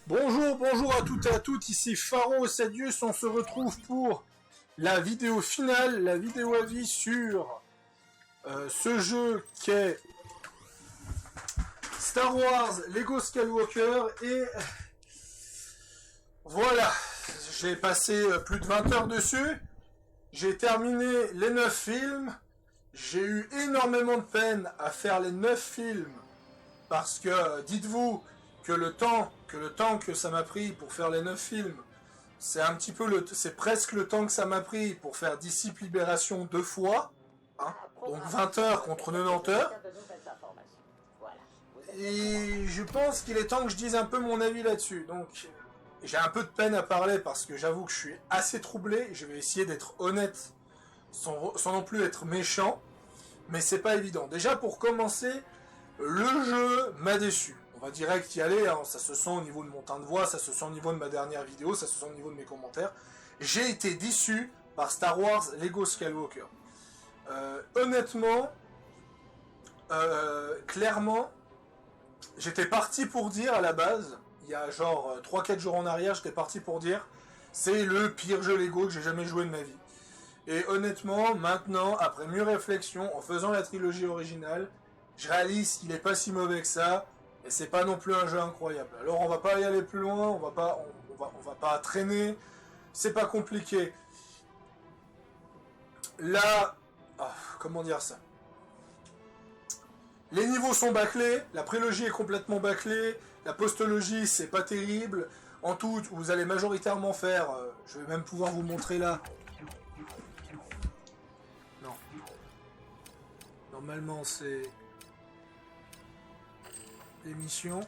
Bonjour à toutes et à toutes, ici Pharos Adius, on se retrouve pour la vidéo finale, la vidéo avis sur ce jeu qu'est Star Wars Lego Skywalker et voilà, j'ai passé plus de 20 heures dessus, j'ai terminé les 9 films, j'ai eu énormément de peine à faire les 9 films parce que dites-vous que le temps que ça m'a pris pour faire les 9 films, c'est presque le temps que ça m'a pris pour faire Disciple Libération 2 fois, hein, donc 20 heures contre 90 heures. Et je pense qu'il est temps que je dise un peu mon avis là-dessus. Donc, j'ai un peu de peine à parler parce que j'avoue que je suis assez troublé. Je vais essayer d'être honnête sans non plus être méchant, mais c'est pas évident. Déjà pour commencer, le jeu m'a déçu. On va direct y aller, hein. Ça se sent au niveau de mon teint de voix, ça se sent au niveau de ma dernière vidéo, ça se sent au niveau de mes commentaires. J'ai été déçu par Star Wars Lego Skywalker. Honnêtement, clairement, j'étais parti pour dire à la base, il y a genre 3-4 jours en arrière, j'étais parti pour dire c'est le pire jeu Lego que j'ai jamais joué de ma vie. Et honnêtement, maintenant, après mûre réflexion, en faisant la trilogie originale, je réalise qu'il est pas si mauvais que ça. Et c'est pas non plus un jeu incroyable. Alors on va pas y aller plus loin, on va pas traîner, c'est pas compliqué. Là, comment dire ça? Les niveaux sont bâclés, la prélogie est complètement bâclée, la postologie c'est pas terrible. En tout, vous allez majoritairement faire, je vais même pouvoir vous montrer là. Non. Normalement c'est l'émission.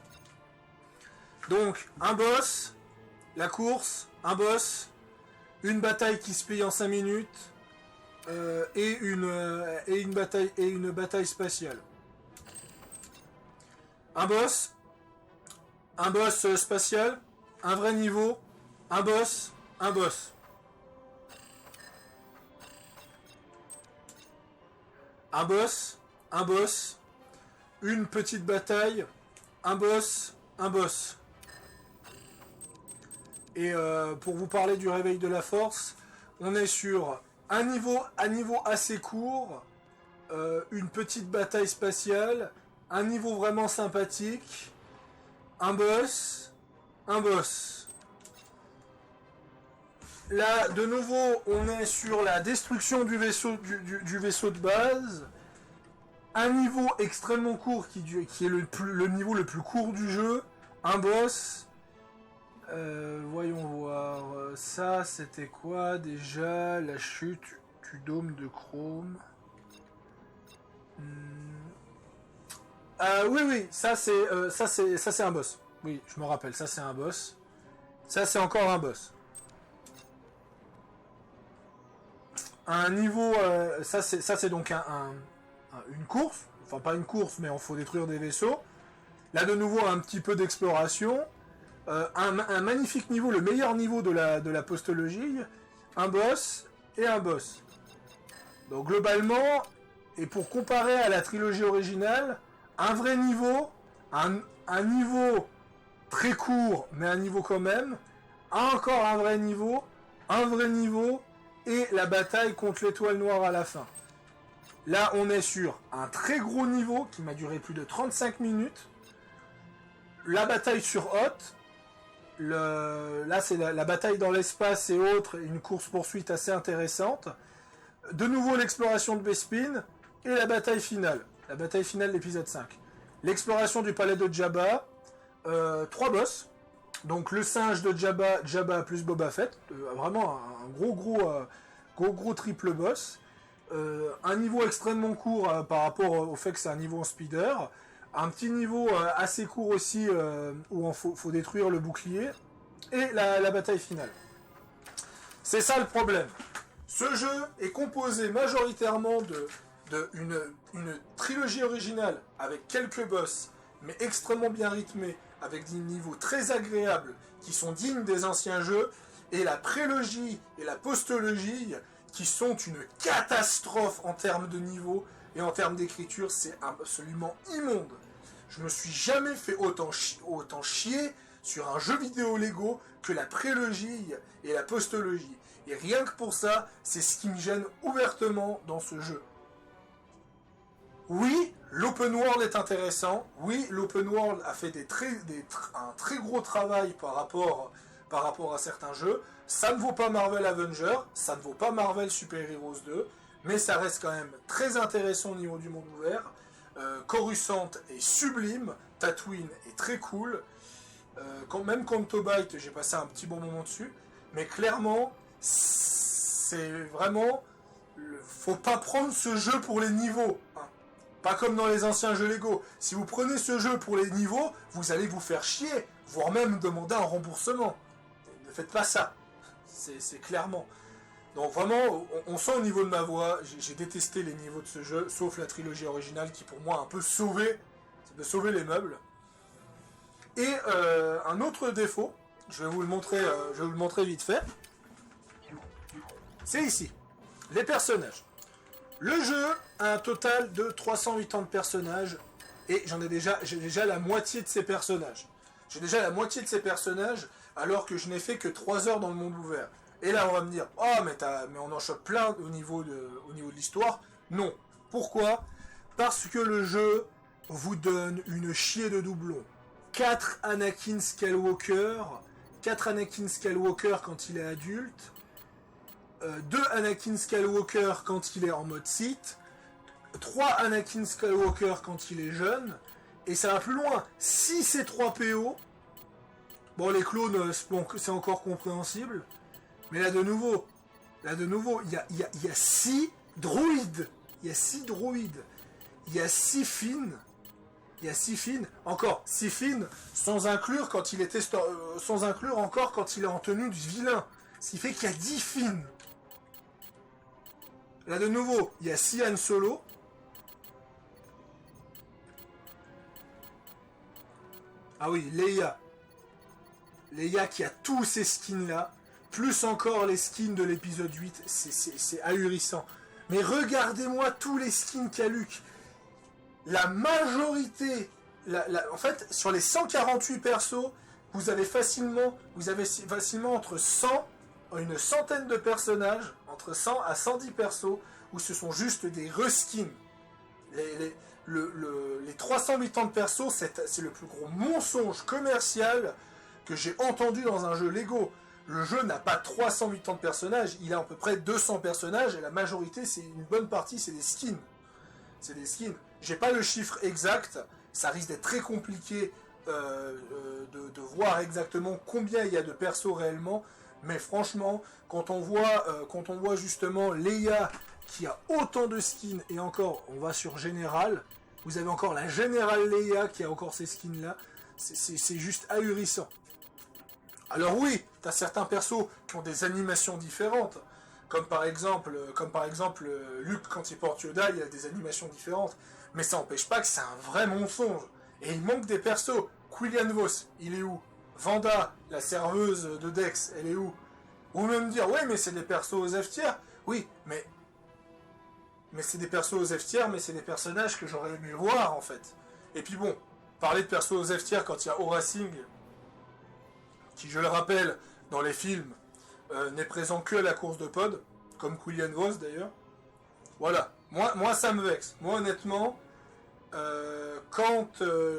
Donc, un boss, la course, un boss, une bataille qui se paye en 5 minutes, et une bataille spatiale. Un boss spatial, un vrai niveau, un boss. Un boss, une petite bataille, un boss. Et pour vous parler du réveil de la force, on est sur un niveau assez court, une petite bataille spatiale, un niveau vraiment sympathique, un boss. Là, de nouveau, on est sur la destruction du vaisseau de base. Un niveau extrêmement court qui est le niveau le plus court du jeu, un boss. Voyons voir. Ça, c'était quoi déjà? La chute du dôme de Chrome. Oui, ça c'est un boss. Oui, je me rappelle, ça c'est un boss. Ça c'est encore un boss. Un niveau, ça c'est donc une course, enfin pas une course, mais il faut détruire des vaisseaux. Là de nouveau un petit peu d'exploration, un magnifique niveau, le meilleur niveau de la postologie, un boss et un boss. Donc globalement, et pour comparer à la trilogie originale, un vrai niveau, un niveau très court, mais un niveau quand même, encore un vrai niveau, et la bataille contre l'étoile noire à la fin. Là, on est sur un très gros niveau qui m'a duré plus de 35 minutes. La bataille sur Hoth. Là, c'est la bataille dans l'espace et autres, une course-poursuite assez intéressante. De nouveau, l'exploration de Bespin et la bataille finale. La bataille finale de l'épisode 5. L'exploration du palais de Jabba. 3 boss. Donc le singe de Jabba plus Boba Fett. Vraiment un gros triple boss. Un niveau extrêmement court par rapport au fait que c'est un niveau en speeder, un petit niveau assez court aussi où il faut détruire le bouclier, et la bataille finale. C'est ça le problème. Ce jeu est composé majoritairement une trilogie originale avec quelques boss, mais extrêmement bien rythmés, avec des niveaux très agréables qui sont dignes des anciens jeux, et la prélogie et la postologie qui sont une catastrophe en termes de niveau et en termes d'écriture, c'est absolument immonde. Je me suis jamais fait autant chier sur un jeu vidéo Lego que la prélogie et la postologie. Et rien que pour ça, c'est ce qui me gêne ouvertement dans ce jeu. Oui, l'open world est intéressant. Oui, l'open world a fait un très gros travail par rapport à certains jeux. Ça ne vaut pas Marvel Avengers, ça ne vaut pas Marvel Super Heroes 2, mais ça reste quand même très intéressant au niveau du monde ouvert. Coruscant est sublime, Tatooine est très cool. Même Canto Bight, j'ai passé un petit bon moment dessus. Mais clairement, c'est vraiment... Faut pas prendre ce jeu pour les niveaux. Hein. Pas comme dans les anciens jeux Lego. Si vous prenez ce jeu pour les niveaux, vous allez vous faire chier, voire même demander un remboursement. Ne faites pas ça. C'est clairement. Donc vraiment, on sent au niveau de ma voix, j'ai détesté les niveaux de ce jeu, sauf la trilogie originale qui pour moi a un peu sauvé les meubles. Et un autre défaut, je vais vous le montrer vite fait. C'est ici, les personnages. Le jeu a un total de 380 personnages et j'ai déjà la moitié de ces personnages. J'ai déjà la moitié de ces personnages alors que je n'ai fait que 3 heures dans le monde ouvert. Et là on va me dire, oh mais on en chope plein au niveau de l'histoire. Non. Pourquoi ? Parce que le jeu vous donne une chier de doublons. 4 Anakin Skywalker quand il est adulte, 2 Anakin Skywalker quand il est en mode Sith, 3 Anakin Skywalker quand il est jeune, et ça va plus loin, 6 et 3 PO. Bon, les clones, c'est encore compréhensible, mais là de nouveau, il y a 6 droïdes, il y a 6 droïdes, il y a 6 Finn. Il y a 6 Finn, encore 6 Finn, sans inclure encore quand il est en tenue du vilain. Ce qui fait qu'il y a 10 Finn. Là de nouveau, il y a 6 Han Solo. Ah oui, Leia. Leia qui a tous ces skins là, plus encore les skins de l'épisode 8, c'est ahurissant. Mais regardez-moi tous les skins qu'a Luke. La majorité, en fait, sur les 148 persos, vous avez facilement entre 100, une centaine de personnages, entre 100 à 110 persos, où ce sont juste des reskins. Les 380 persos, c'est le plus gros mensonge commercial que j'ai entendu dans un jeu Lego. Le jeu n'a pas 380 personnages, il a à peu près 200 personnages, et la majorité, c'est une bonne partie, c'est des skins. C'est des skins. J'ai pas le chiffre exact, ça risque d'être très compliqué de voir exactement combien il y a de persos réellement, mais franchement, quand on voit justement Leia qui a autant de skins, et encore, on va sur Général, vous avez encore la Générale Leia qui a encore ces skins là, c'est juste ahurissant. Alors oui, t'as certains persos qui ont des animations différentes, comme par exemple Luke quand il porte Yoda, il a des animations différentes. Mais ça n'empêche pas que c'est un vrai mensonge. Et il manque des persos. Quillian Vos, il est où? Vanda, la serveuse de Dex, elle est où? Ou même dire, ouais, mais c'est des persos aux F-tier. Oui, mais c'est des persos aux F-tier, mais c'est des personnages que j'aurais aimé voir, en fait. Et puis bon, parler de persos aux F-tier quand il y a Aura Singh, qui, je le rappelle, dans les films, n'est présent que à la course de pod, comme Quillian Vos d'ailleurs. Voilà, moi ça me vexe. Moi honnêtement, quand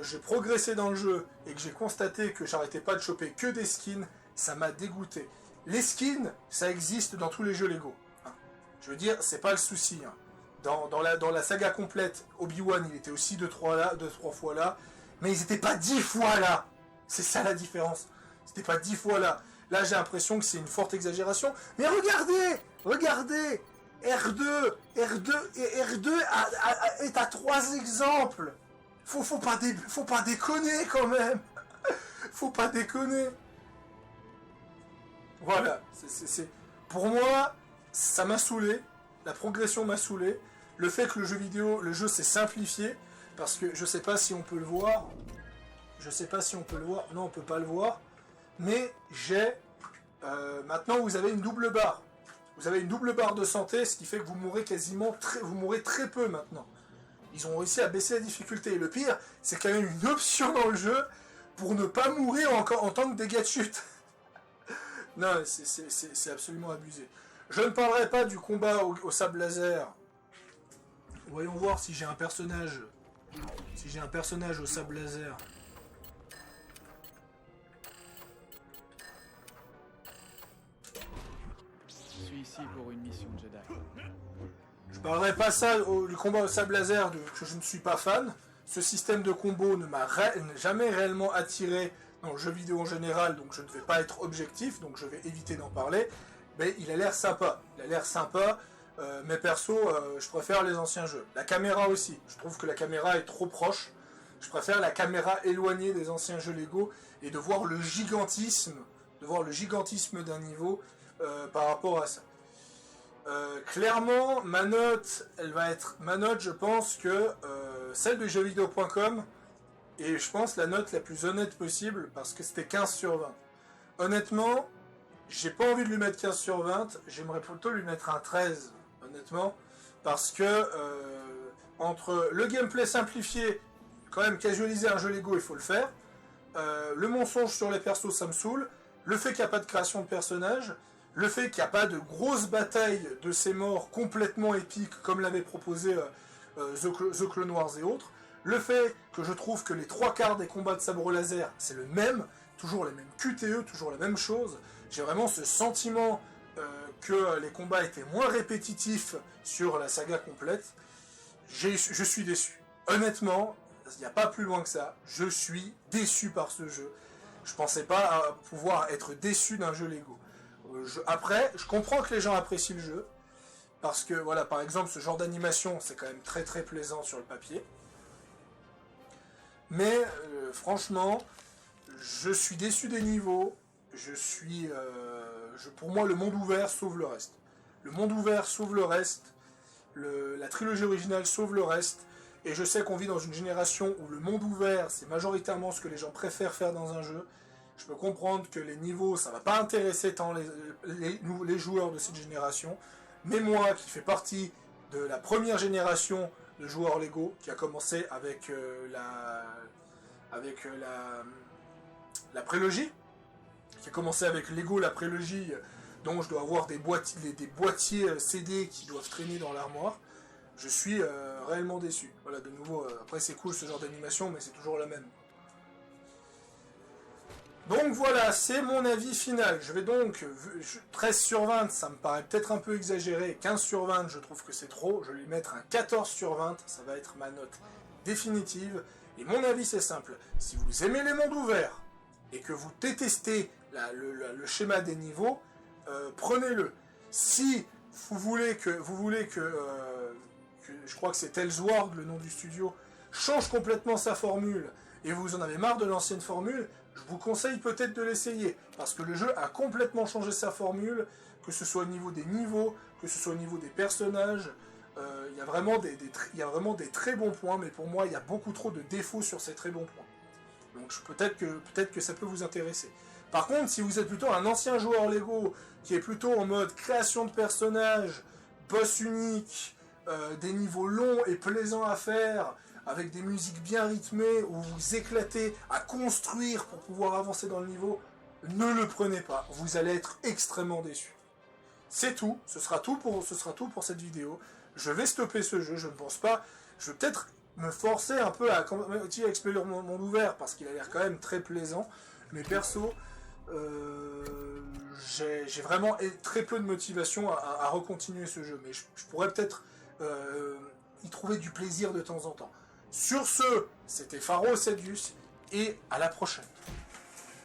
j'ai progressé dans le jeu et que j'ai constaté que j'arrêtais pas de choper que des skins, ça m'a dégoûté. Les skins, ça existe dans tous les jeux Lego. Hein. Je veux dire, c'est pas le souci. Hein. Dans la saga complète, Obi-Wan, il était aussi 2-3 fois là, mais ils étaient pas 10 fois là. C'est ça la différence. C'était pas 10 fois là. Là, j'ai l'impression que c'est une forte exagération. Mais regardez, R2 est à 3 exemples. Faut pas déconner quand même. Faut pas déconner. Voilà, pour moi, ça m'a saoulé. La progression m'a saoulé. Le fait que le jeu s'est simplifié, parce que je sais pas si on peut le voir. Non, on peut pas le voir. Mais maintenant vous avez une double barre. Vous avez une double barre de santé, ce qui fait que vous mourrez très peu maintenant. Ils ont réussi à baisser la difficulté. Et le pire, c'est quand même une option dans le jeu pour ne pas mourir en tant que dégâts de chute. Non, c'est absolument abusé. Je ne parlerai pas du combat au sable laser. Voyons voir si j'ai un personnage. Si j'ai un personnage au sable laser. Je suis ici pour une mission Jedi. Je parlerai pas ça du combat au sable laser que je ne suis pas fan. Ce système de combo ne m'a jamais réellement attiré dans le jeu vidéo en général, donc je ne vais pas être objectif, donc je vais éviter d'en parler. Mais il a l'air sympa. Il a l'air sympa. Mais perso, je préfère les anciens jeux. La caméra aussi. Je trouve que la caméra est trop proche. Je préfère la caméra éloignée des anciens jeux Lego et de voir le gigantisme d'un niveau par rapport à ça. Clairement, ma note, je pense que celle de jeuxvideo.com, et je pense la note la plus honnête possible, parce que c'était 15 sur 20. Honnêtement, j'ai pas envie de lui mettre 15 sur 20, j'aimerais plutôt lui mettre un 13, honnêtement, parce que entre le gameplay simplifié, quand même casualiser un jeu Lego, il faut le faire, le mensonge sur les persos, ça me saoule, le fait qu'il n'y a pas de création de personnages, le fait qu'il n'y a pas de grosse bataille de ces morts complètement épiques comme l'avait proposé The Clone Wars et autres, le fait que je trouve que les 3/4 des combats de sabre laser, c'est le même, toujours les mêmes QTE, toujours la même chose, j'ai vraiment ce sentiment que les combats étaient moins répétitifs sur la saga complète, je suis déçu. Honnêtement, il n'y a pas plus loin que ça, je suis déçu par ce jeu. Je pensais pas pouvoir être déçu d'un jeu Lego. Après, je comprends que les gens apprécient le jeu, parce que, voilà, par exemple, ce genre d'animation, c'est quand même très très plaisant sur le papier. Mais, franchement, je suis déçu des niveaux, pour moi, le monde ouvert sauve le reste. Le monde ouvert sauve le reste, la trilogie originale sauve le reste, et je sais qu'on vit dans une génération où le monde ouvert, c'est majoritairement ce que les gens préfèrent faire dans un jeu. Je peux comprendre que les niveaux, ça va pas intéresser tant les joueurs de cette génération, mais moi, qui fais partie de la première génération de joueurs Lego, qui a commencé avec la prélogie, qui a commencé avec Lego, la prélogie, dont je dois avoir des boîtiers CD qui doivent traîner dans l'armoire, je suis réellement déçu. Voilà, de nouveau, après c'est cool ce genre d'animation, mais c'est toujours la même. Donc voilà, c'est mon avis final. Je vais donc, 13 sur 20, ça me paraît peut-être un peu exagéré. 15 sur 20, je trouve que c'est trop. Je vais lui mettre un 14 sur 20, ça va être ma note définitive. Et mon avis, c'est simple. Si vous aimez les mondes ouverts, et que vous détestez le schéma des niveaux, prenez-le. Si vous voulez que je crois que c'est Ellsworth, le nom du studio, change complètement sa formule, et vous en avez marre de l'ancienne formule, je vous conseille peut-être de l'essayer, parce que le jeu a complètement changé sa formule, que ce soit au niveau des niveaux, que ce soit au niveau des personnages, il y a vraiment des très bons points, mais pour moi il y a beaucoup trop de défauts sur ces très bons points. Donc peut-être que ça peut vous intéresser. Par contre, si vous êtes plutôt un ancien joueur Lego, qui est plutôt en mode création de personnages, boss unique, des niveaux longs et plaisants à faire, avec des musiques bien rythmées, où vous vous éclatez à construire pour pouvoir avancer dans le niveau, ne le prenez pas, vous allez être extrêmement déçu. C'est tout, ce sera tout pour cette vidéo. Je vais stopper ce jeu, je ne pense pas, je vais peut-être me forcer un peu à explorer mon monde ouvert, parce qu'il a l'air quand même très plaisant, mais perso, j'ai vraiment très peu de motivation à recontinuer ce jeu, mais je pourrais peut-être y trouver du plaisir de temps en temps. Sur ce, c'était Pharo Sadius, et à la prochaine.